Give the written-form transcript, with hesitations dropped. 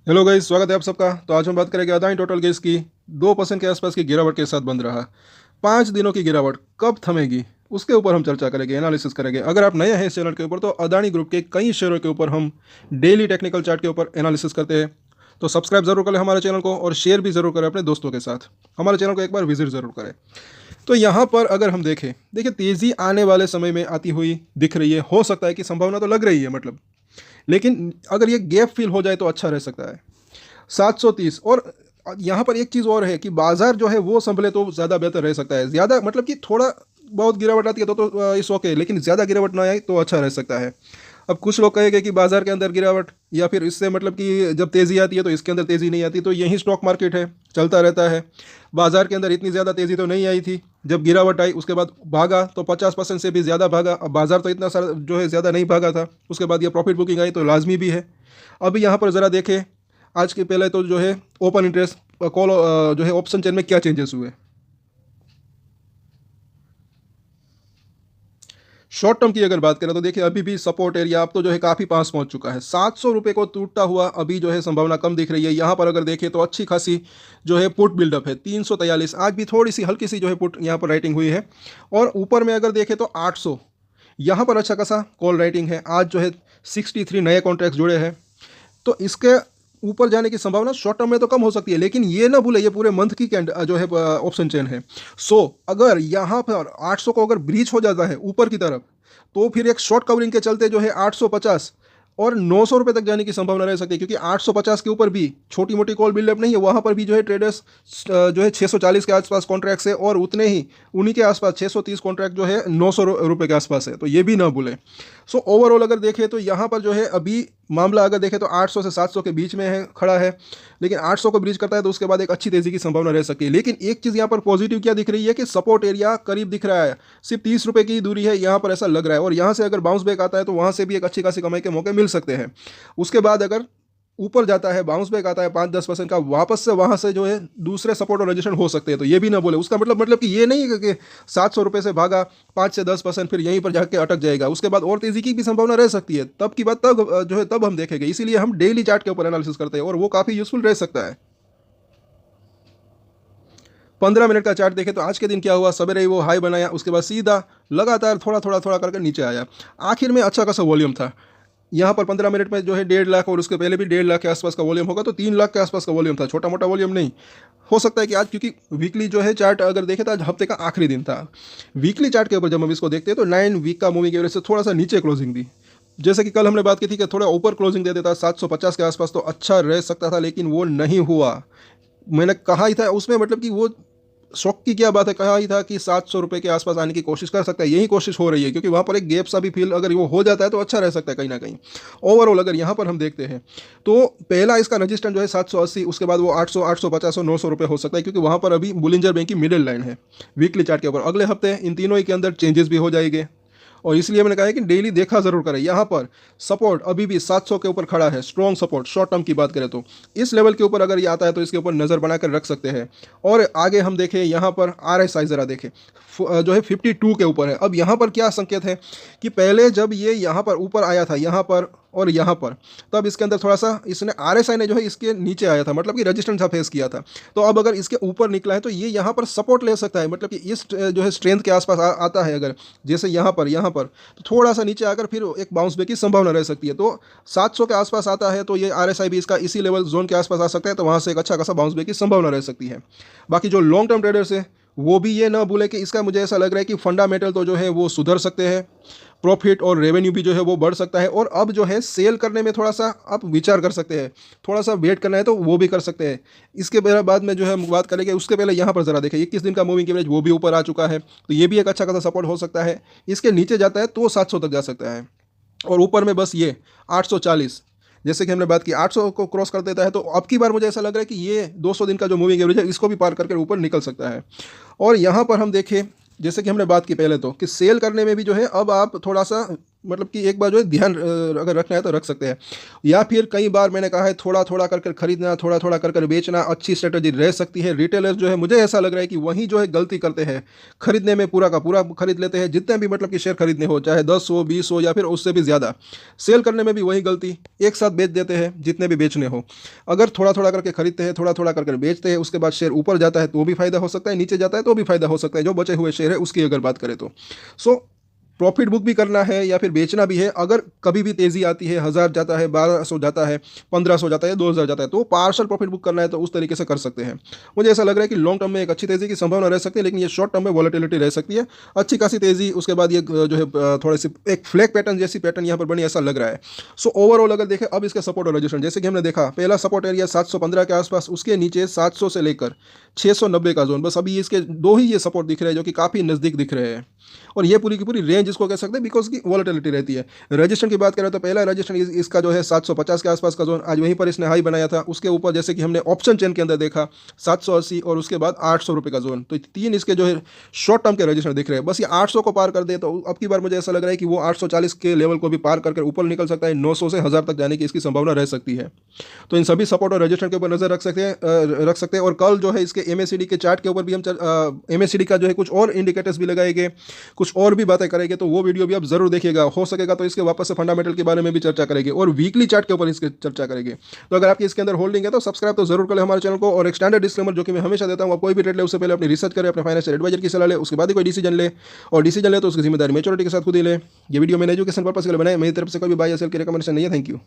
Hello guys, स्वागत है आप सबका। तो आज हम बात करेंगे अदानी टोटल गैस की 2% के आसपास की गिरावट के साथ बंद रहा 5 दिनों की गिरावट कब थमेगी, उसके ऊपर हम चर्चा करेंगे, एनालिसिस करेंगे। अगर आप नए हैं इस चैनल के ऊपर तो अदानी ग्रुप के कई शेयरों के ऊपर हम डेली टेक्निकल चार्ट के ऊपर एनालिसिस करते हैं। तो सब्सक्राइब जरूर करें हमारे चैनल को और शेयर भी जरूर करें अपने दोस्तों के साथ। हमारे चैनल को एक बार विजिट जरूर करें। तो यहाँ पर अगर हम देखें, देखिए तेज़ी आने वाले समय में आती हुई दिख रही है। हो सकता है कि संभावना तो लग रही है मतलब, लेकिन अगर ये गैप फिल हो जाए तो अच्छा रह सकता है 730। और यहाँ पर एक चीज़ और है कि बाजार जो है वो संभले तो ज़्यादा बेहतर रह सकता है। ज़्यादा मतलब कि थोड़ा बहुत गिरावट आती है तो इस ओके, लेकिन ज़्यादा गिरावट ना आए तो अच्छा रह सकता है। अब कुछ लोग कहेंगे कि बाजार के अंदर गिरावट, या फिर इससे मतलब कि जब तेज़ी आती है तो इसके अंदर तेज़ी नहीं आती। तो यही स्टॉक मार्केट है, चलता रहता है। बाजार के अंदर इतनी ज़्यादा तेज़ी तो नहीं आई थी, जब गिरावट आई उसके बाद भागा तो 50% से भी ज़्यादा भागा। अब बाजार तो इतना सारा जो है ज़्यादा नहीं भागा था, उसके बाद ये प्रॉफिट बुकिंग आई तो लाजमी भी है। अभी यहाँ पर ज़रा देखें, आज के पहले तो जो है ओपन इंटरेस्ट कॉल जो है ऑप्शन चेन में क्या चेंजेस हुए। शॉर्ट टर्म की अगर बात करें तो देखिए अभी भी सपोर्ट एरिया अब तो जो है काफ़ी पास पहुंच चुका है। 700 रुपये को टूटता हुआ अभी जो है संभावना कम दिख रही है। यहाँ पर अगर देखें तो अच्छी खासी जो है पुट बिल्डअप है 343। आज भी थोड़ी सी हल्की सी जो है पुट यहाँ पर राइटिंग हुई है। और ऊपर में अगर देखें तो 800, यहाँ पर अच्छा खासा कॉल राइटिंग है। आज जो है 63 नए कॉन्ट्रैक्ट जुड़े हैं। तो इसके ऊपर जाने की संभावना शॉर्ट टर्म में तो कम हो सकती है, लेकिन ये ना भूले ये पूरे मंथ की जो है ऑप्शन चेन है। सो अगर यहाँ पर 800 को अगर ब्रीच हो जाता है ऊपर की तरफ, तो फिर एक शॉर्ट कवरिंग के चलते जो है 850 और 900 रुपये तक जाने की संभावना रह सकती है। क्योंकि 850 के ऊपर भी छोटी मोटी कॉल बिल्डअप नहीं है, वहाँ पर भी जो है ट्रेडर्स जो है 640 के आसपास कॉन्ट्रैक्ट्स है, और उतने ही उन्हीं के आसपास 630 कॉन्ट्रैक्ट जो है 900 रुपये के आसपास है। तो ये भी ना भूलें। सो ओवरऑल अगर देखें तो यहाँ पर जो है अभी मामला अगर देखें तो 800 से 700 के बीच में है, खड़ा है। लेकिन 800 को ब्रीच करता है तो उसके बाद एक अच्छी तेज़ी की संभावना रह सकती है। लेकिन एक चीज़ यहाँ पर पॉजिटिव क्या दिख रही है कि सपोर्ट एरिया करीब दिख रहा है, सिर्फ 30 रुपये की दूरी है यहाँ पर, ऐसा लग रहा है। और यहाँ से अगर बाउंस बैक आता है तो वहाँ से भी एक अच्छी खासी कमाई के मौके मिल सकते हैं। उसके बाद अगर ऊपर जाता है, बाउंस बैक आता है 5-10% का, वापस से वहाँ से जो है दूसरे सपोर्ट और रजिस्ट्रेशन हो सकते हैं। तो ये भी ना बोले उसका मतलब कि ये नहीं है कि 700 रुपये से भागा 5 से 10% फिर यहीं पर जाके अटक जाएगा। उसके बाद और तेज़ी की भी संभावना रह सकती है। तब की बात तब जो है तब हम देखेंगे। इसीलिए हम डेली चार्ट के ऊपर एनालिसिस करते हैं और वो काफ़ी यूजफुल रह सकता है। 15 मिनट का चार्ट देखें तो आज के दिन क्या हुआ, सवेरे ही वो हाई बनाया, उसके बाद सीधा लगातार थोड़ा थोड़ा थोड़ा करके नीचे आया। आखिर में अच्छा खासा वॉल्यूम था यहाँ पर। 15 मिनट में जो है 1.5 लाख, और उसके पहले भी 1.5 लाख के आसपास का वॉल्यूम होगा, तो 3 लाख के आसपास का वॉल्यूम था। छोटा मोटा वॉल्यूम नहीं। हो सकता है कि आज, क्योंकि वीकली जो है चार्ट अगर देखें तो आज हफ्ते का आखिरी दिन था। वीकली चार्ट के ऊपर जब हम इसको देखते हैं तो 9 वीक का मूविंग एवरेज से थोड़ा सा नीचे क्लोजिंग दी। जैसे कि कल हमने बात की थी कि थोड़ा ऊपर क्लोजिंग दे देता 750 के आसपास तो अच्छा रह सकता था, लेकिन वो नहीं हुआ। मैंने कहा ही था उसमें, मतलब कि वो शौक की क्या बात है, कहा ही था कि 700 रुपये के आसपास आने की कोशिश कर सकता है। यही कोशिश हो रही है, क्योंकि वहाँ पर एक गैप सा भी फील अगर वो हो जाता है तो अच्छा रह सकता है कहीं ना कहीं। ओवरऑल अगर यहाँ पर हम देखते हैं तो पहला इसका रजिस्टेंस जो है 780, उसके बाद वो 800, 850 और 900 रुपये हो सकता है, क्योंकि वहाँ पर अभी बुलिंजर बैंक की मिडिल लाइन है वीकली चार्ट के ऊपर। अगले हफ्ते इन तीनों ही के अंदर चेंजेस भी हो जाएंगे, और इसलिए मैंने कहा है कि डेली देखा जरूर करें। यहाँ पर सपोर्ट अभी भी 700 के ऊपर खड़ा है, स्ट्रॉन्ग सपोर्ट। शॉर्ट टर्म की बात करें तो इस लेवल के ऊपर अगर ये आता है तो इसके ऊपर नज़र बनाकर रख सकते हैं। और आगे हम देखें, यहाँ पर RSI ज़रा देखें, जो है 52 के ऊपर है। अब यहाँ पर क्या संकेत है कि पहले जब ये यहाँ पर ऊपर आया था, यहाँ पर और यहाँ पर, तब इसके अंदर थोड़ा सा इसने RSI ने जो है इसके नीचे आया था, मतलब कि रेजिस्टेंस फेस किया था। तो अब अगर इसके ऊपर निकला है तो ये यहाँ पर सपोर्ट ले सकता है, मतलब कि इस जो है स्ट्रेंथ के आसपास आता है। अगर जैसे यहाँ पर तो थोड़ा सा नीचे आकर फिर एक बाउंस बैक की संभावना रह सकती है। तो 700 के आसपास आता है तो ये RSI भी इसका इसी लेवल जोन के आसपास आ सकता है, तो वहाँ से एक अच्छा खासा बाउंस बैक की संभावना रह सकती है। बाकी जो लॉन्ग टर्म ट्रेडर्स है वो भी ये ना भूले कि इसका मुझे ऐसा लग रहा है कि फंडामेंटल तो जो है वो सुधर सकते हैं, प्रॉफिट और रेवेन्यू भी जो है वो बढ़ सकता है। और अब जो है सेल करने में थोड़ा सा आप विचार कर सकते हैं, थोड़ा सा वेट करना है तो वो भी कर सकते हैं। इसके बाद में जो है बात करेंगे, उसके पहले यहाँ पर ज़रा देखें 21 दिन का मूविंग एवरेज वो भी ऊपर आ चुका है, तो ये भी एक अच्छा खासा सपोर्ट हो सकता है। इसके नीचे जाता है तो 700 तक जा सकता है, और ऊपर में बस ये 840, जैसे कि हमने बात की 800 को क्रॉस कर देता है तो अब की बार मुझे ऐसा लग रहा है कि ये 200 दिन का जो मूविंग एवरेज है इसको भी पार करके ऊपर निकल सकता है। और यहाँ पर हम देखें, जैसे कि हमने बात की पहले तो कि सेल करने में भी जो है अब आप थोड़ा सा मतलब कि एक बार जो है ध्यान अगर रखना है तो रख सकते हैं। या फिर कई बार मैंने कहा है थोड़ा थोड़ा कर कर खरीदना, थोड़ा थोड़ा कर कर बेचना अच्छी स्ट्रेटजी रह सकती है। रिटेलर्स जो है मुझे ऐसा लग रहा है कि वही जो है गलती करते हैं, खरीदने में पूरा का पूरा खरीद लेते हैं, जितने भी मतलब कि शेयर खरीदने हो, चाहे 10 हो 20 हो या फिर उससे भी ज़्यादा। सेल करने में भी वही गलती, एक साथ बेच देते हैं जितने भी बेचने हो। अगर थोड़ा थोड़ा करके खरीदते हैं, थोड़ा थोड़ा करके बेचते हैं, उसके बाद शेयर ऊपर जाता है तो भी फायदा हो सकता है, नीचे जाता है तो भी फायदा हो सकता है, जो बचे हुए शेयर है उसकी अगर बात करें तो। सो प्रॉफिट बुक भी करना है या फिर बेचना भी है। अगर कभी भी तेज़ी आती है, 1000 जाता है, 1200 जाता है, 1500 जाता है, 2000 जाता है, तो पार्शल प्रॉफिट बुक करना है तो उस तरीके से कर सकते हैं। मुझे ऐसा लग रहा है कि लॉन्ग टर्म में एक अच्छी तेज़ी की संभावना रह सकती है, लेकिन ये शॉर्ट टर्म में वॉलेटिलिटी रह सकती है। अच्छी खासी तेज़ी, उसके बाद ये जो है थोड़ी सी एक फ्लैग पैटर्न जैसी पैटर्न यहाँ पर बनी, ऐसा लग रहा है। सो ओवरऑल अगर देखें अब इसके सपोर्ट और रेजिस्टेंस, जैसे कि हमने देखा पहला सपोर्ट एरिया 715 के आसपास, उसके नीचे 700 से लेकर 690 का जोन, बस अभी इसके दो ही ये सपोर्ट दिख रहे हैं जो कि काफ़ी नज़दीक दिख रहे हैं। और ये पूरी की पूरी रेंज इसको कह सकते हैं, बिकॉज की वॉलेटिलिटी रहती है। रजिस्ट्रेशन की बात करें तो पहला रजिस्ट्रेशन इसका जो है 750 के आसपास का जोन, आज वहीं पर इसने हाई बनाया था। उसके ऊपर जैसे कि हमने ऑप्शन चेन के अंदर देखा 780 और उसके बाद 800 रुपये का जोन। तो तीन इसके जो है शॉर्ट टर्म के रजिस्ट्रेशन दिख रहे हैं। बस ये 800 को पार कर दे तो अब की बार मुझे ऐसा लग रहा है कि वो 840 के लेवल को भी पार करके ऊपर निकल सकता है, 900 से 1000 तक जाने की इसकी संभावना रह सकती है। तो इन सभी सपोर्ट और रजिस्ट्रेशन के ऊपर नजर रख सकते हैं। और कल जो है इसके एमएससीडी के चार्ट के ऊपर भी हम एमएससीडी का जो है कुछ और इंडिकेटर्स भी लगाएंगे, कुछ और भी बातें करेंगे, तो वो वीडियो भी आप जरूर देखिएगा। हो सकेगा तो इसके वापस से फंडामेंटल के बारे में भी चर्चा करेंगे और वीकली चार्ट के ऊपर इसके चर्चा करेंगे। तो अगर आपकी इसके अंदर होल्डिंग है तो सब्सक्राइब तो जरूर करें हमारे चैनल को। और एक स्टैंडर्ड डिस्क्लेमर जो कि मैं हमेशा देता हूँ, आप कोई भी ट्रेड ले उससे पहले अपनी रिसर्च करें, अपने फाइनेंशियल एडवाइजर की सलाह ले, उसके बाद ही कोई डिसीजन ले। और डिसीजन ले तो उसकी जिम्मेदारी मेच्योरिटी के साथ खुद ही ले। ये वीडियो मैंने एजुकेशन पर्पस के लिए बनाया, मेरी तरफ से कोई भी बाय या सेल की रिकमेंडेशन नहीं है। Thank you.